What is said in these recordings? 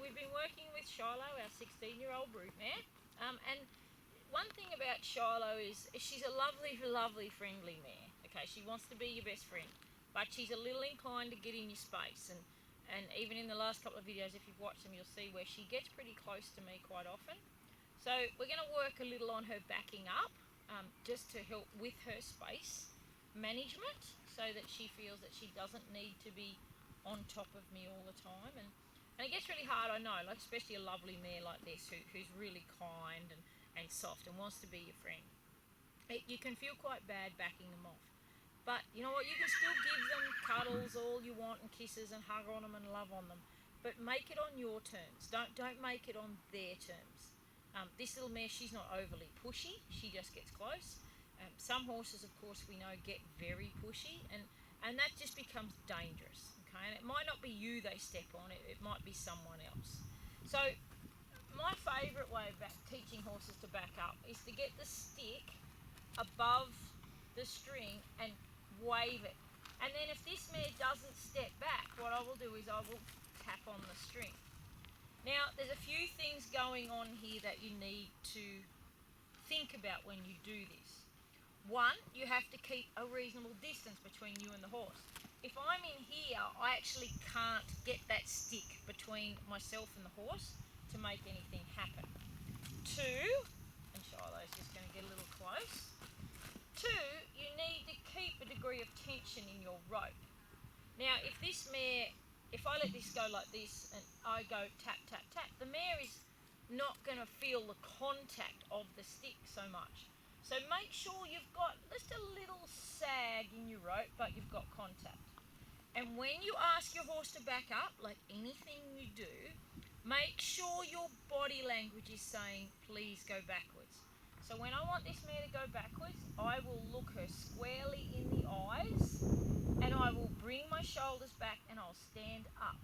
we've been working with Shiloh, our 16-year-old broodmare, and one thing about Shiloh is she's a lovely, lovely, friendly mare. Okay, she wants to be your best friend, but she's a little inclined to get in your space, and even in the last couple of videos, if you've watched them, you'll see where she gets pretty close to me quite often. So we're going to work a little on her backing up, just to help with her space management, so that she feels that she doesn't need to be on top of me all the time. And it gets really hard, I know, like especially a lovely mare like this who's really kind and soft and wants to be your friend. You can feel quite bad backing them off. But you know what, you can still give them cuddles all you want and kisses and hug on them and love on them. But make it on your terms. Don't make it on their terms. This little mare, she's not overly pushy. She just gets close. Some horses, of course, we know get very pushy, and that just becomes dangerous. Okay, and it might not be you they step on, it might be someone else. So my favourite way of teaching horses to back up is to get the stick above the string and wave it. And then if this mare doesn't step back, what I will do is I will tap on the string. Now, there's a few things going on here that you need to think about when you do this. One, you have to keep a reasonable distance between you and the horse. If I'm in here, I actually can't get that stick between myself and the horse to make anything happen. Two, and Shiloh's just going to get a little close. Two, you need to keep a degree of tension in your rope. Now, if I let this go like this and I go tap, tap, tap, the mare is not going to feel the contact of the stick so much. So make sure you've got just a little sag in your rope, but you've got contact. And when you ask your horse to back up, like anything you do, make sure your body language is saying, please go backwards. So when I want this mare to go backwards, I will look her squarely in the eyes, and I will bring my shoulders back and I'll stand up.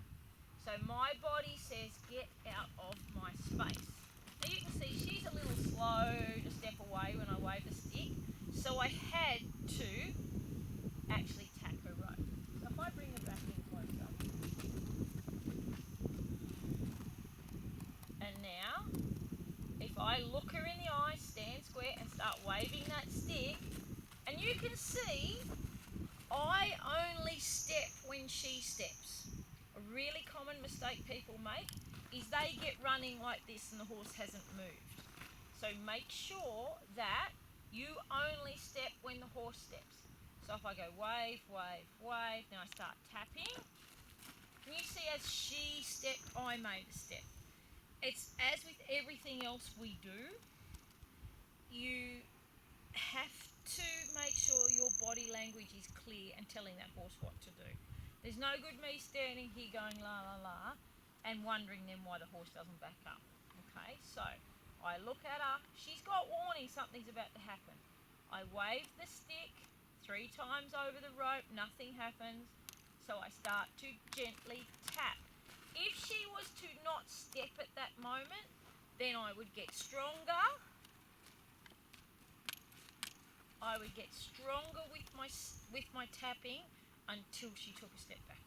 So my body says, get out of my space. Now you can see she's a little slow to step away when I wave the stick, so I had to actually tap her rope. So if I bring her back in closer, and now if I look her in the eye, stand square and start waving that stick, and you can see I only step when she steps. A really common mistake people make is they get running like this and the horse hasn't moved. So make sure that you only step when the horse steps. So if I go wave, wave, wave, now I start tapping. And you see as she stepped, I made a step. It's as with everything else we do, you have to make sure your body language is clear and telling that horse what to do. There's no good me standing here going la la la and wondering then why the horse doesn't back up. Okay, so I look at her, she's got warning something's about to happen. I wave the stick 3 times over the rope, nothing happens, so I start to gently tap. If she was to not step at that moment, then I would get stronger. I would get stronger with my tapping until she took a step back.